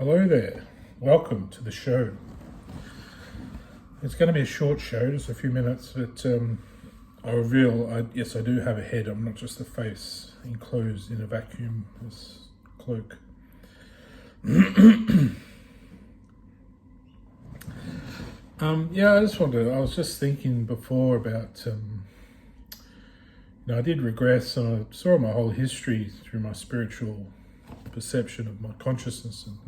Hello there. Welcome to the show. It's going to be a short show, just a few minutes, but I reveal, yes, I do have a head. I'm not just a face enclosed in a vacuum, this cloak. I was just thinking before about, I did regress and I saw my whole history through my spiritual perception of my consciousness and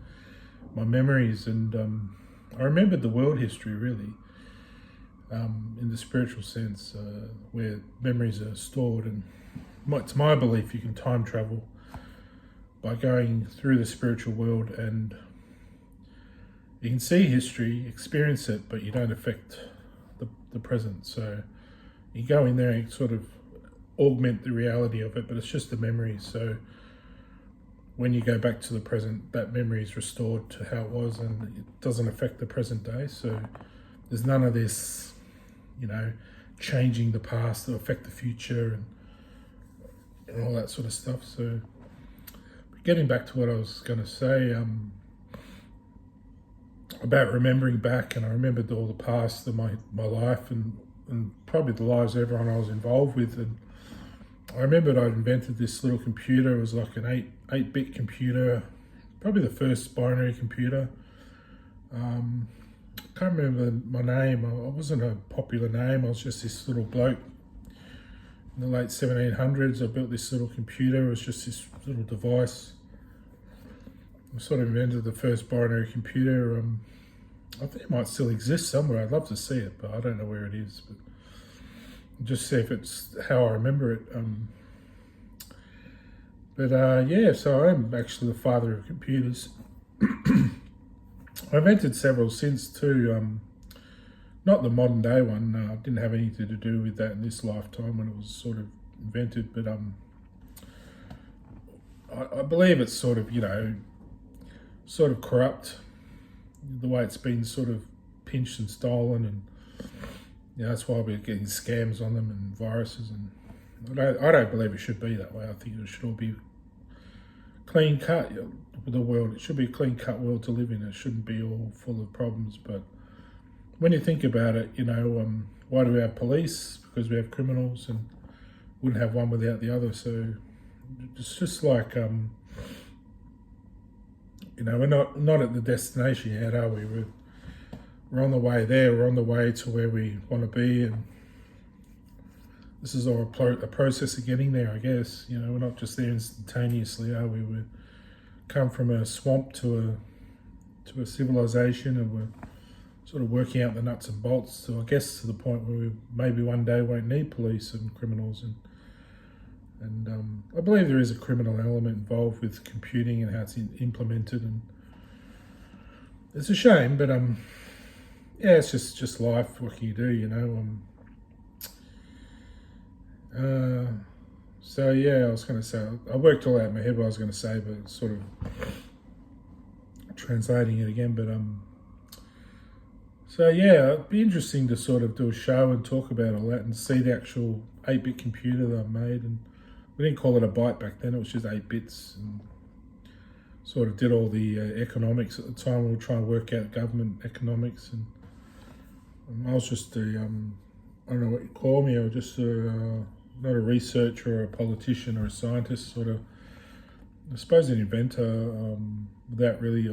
my memories, and I remembered the world history really, in the spiritual sense, where memories are stored, and it's my belief you can time travel by going through the spiritual world, and you can see history, experience it, but you don't affect the present. So you go in there and sort of augment the reality of it, but it's just a memory. So when you go back to the present, that memory is restored to how it was, and it doesn't affect the present day. So there's none of this, changing the past to affect the future and all that sort of stuff. So getting back to what I was going to say, about remembering back, and I remembered all the past of my life and probably the lives of everyone I was involved with. And I remembered I'd invented this little computer. It was like an 8-bit computer, probably the first binary computer. I can't remember my name. I wasn't a popular name. I was just this little bloke in the late 1700s. I built this little computer. It was just this little device. I sort of invented the first binary computer. I think it might still exist somewhere. I'd love to see it, but I don't know where it is. But just see if it's how I remember it. So I'm actually the father of computers. I invented several since too. Not the modern day one. I didn't have anything to do with that in this lifetime when it was sort of invented. But I believe it's sort of corrupt, the way it's been sort of pinched and stolen, and that's why we're getting scams on them and viruses. And I don't believe it should be that way. I think it should all be clean cut. The world, it should be a clean cut world to live in. It shouldn't be all full of problems. But when you think about it, why do we have police? Because we have criminals, and wouldn't have one without the other. So it's just like we're not at the destination yet, are we? We're on the way there. We're on the way to where we want to be, and this is all a process of getting there, I guess. We're not just there instantaneously, are we? We come from a swamp to a civilization, and we're sort of working out the nuts and bolts. So I guess to the point where we maybe one day won't need police and criminals, and I believe there is a criminal element involved with computing and how it's implemented, and it's a shame, but it's just life. What can you do, I was going to say, I worked all out in my head what I was going to say, but sort of translating it again. But it'd be interesting to sort of do a show and talk about all that and see the actual 8-bit computer that I made. And we didn't call it a byte back then; it was just 8 bits, and sort of did all the economics at the time. We were trying to work out government economics, and I was just I don't know what you call me. I was just not a researcher or a politician or a scientist, sort of, I suppose, an inventor, without really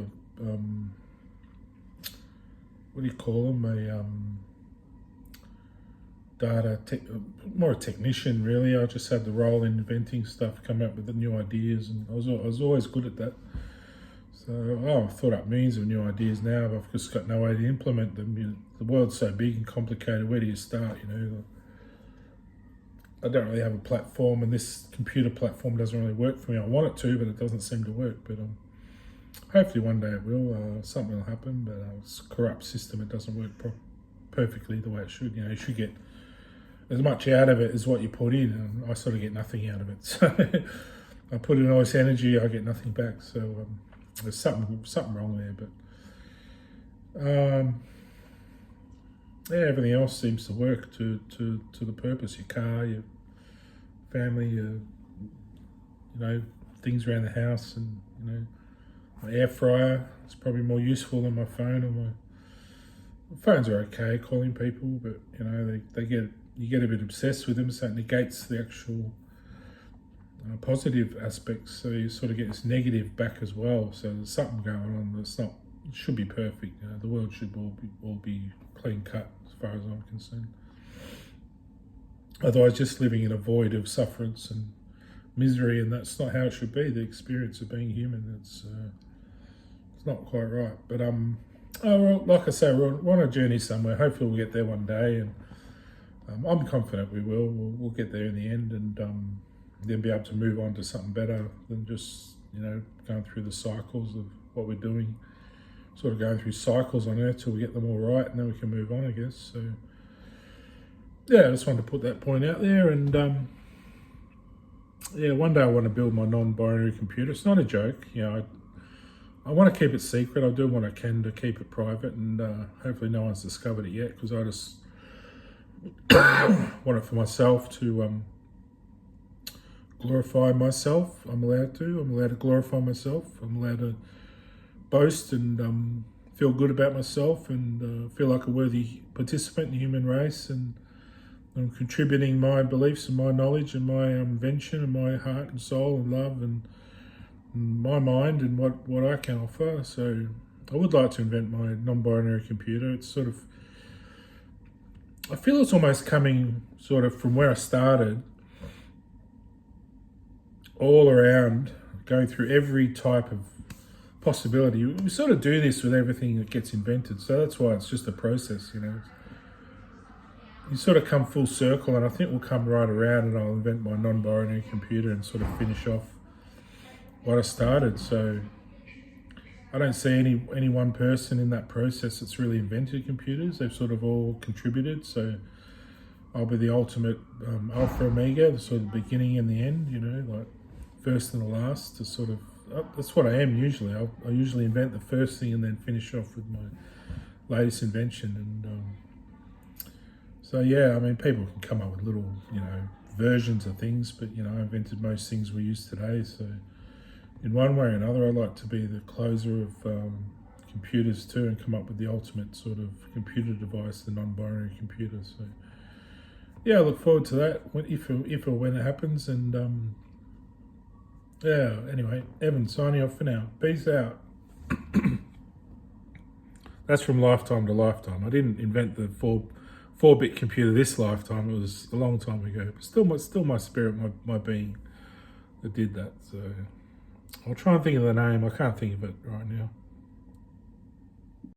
what do you call them? More a technician, really. I just had the role in inventing stuff, come up with the new ideas, and I was always good at that. So I've thought up millions of new ideas now, but I've just got no way to implement them. The world's so big and complicated. Where do you start? I don't really have a platform, and this computer platform doesn't really work for me. I want it to, but it doesn't seem to work. But hopefully one day it will. Something will happen, but it's a corrupt system. It doesn't work perfectly the way it should. You should get as much out of it as what you put in, and I sort of get nothing out of it. So I put in all this energy, I get nothing back. So there's something wrong there. But everything else seems to work to the purpose. Your car, your family, things around the house, and My air fryer is probably more useful than my phone. Or my phones are okay calling people, but you know you get a bit obsessed with them, so it negates the actual positive aspects. So you sort of get this negative back as well. So there's something going on that's not. It should be perfect. You know, the world should all be clean cut as far as I'm concerned. Otherwise, just living in a void of sufferance and misery, and that's not how it should be. The experience of being human, it's not quite right. But well, like I say, we're on a journey somewhere. Hopefully, we'll get there one day, and I'm confident we will. We'll get there in the end, and then be able to move on to something better than just going through the cycles of what we're doing. Sort of going through cycles on Earth till we get them all right, and then we can move on, I guess. So, yeah, I just wanted to put that point out there, and one day I want to build my non-binary computer. It's not a joke, I want to keep it secret. I'll do what I can to keep it private, and hopefully no one's discovered it yet, because I just want it for myself to glorify myself. I'm allowed to glorify myself. I'm allowed to boast and feel good about myself, and feel like a worthy participant in the human race, and I'm contributing my beliefs and my knowledge and my invention and my heart and soul and love and my mind and what I can offer. So I would like to invent my non-binary computer. It's sort of, I feel it's almost coming sort of from where I started, all around, going through every type of possibility. We sort of do this with everything that gets invented, so that's why it's just a process, You sort of come full circle, and I think we'll come right around, and I'll invent my non-binary computer and sort of finish off what I started. So I don't see any one person in that process that's really invented computers. They've sort of all contributed. So I'll be the ultimate alpha omega, the sort of beginning and the end, like first and the last. To sort of that's what I am usually. I usually invent the first thing and then finish off with my latest invention. And so yeah, I mean, people can come up with little, versions of things, but I invented most things we use today. So in one way or another, I like to be the closer of computers too, and come up with the ultimate sort of computer device, the non-binary computer. So yeah, I look forward to that if or when it happens. And anyway, Evan signing off for now. Peace out. That's from lifetime to lifetime. I didn't invent the 4-bit computer this lifetime. It was a long time ago. But still my spirit, my being that did that. So I'll try and think of the name. I can't think of it right now.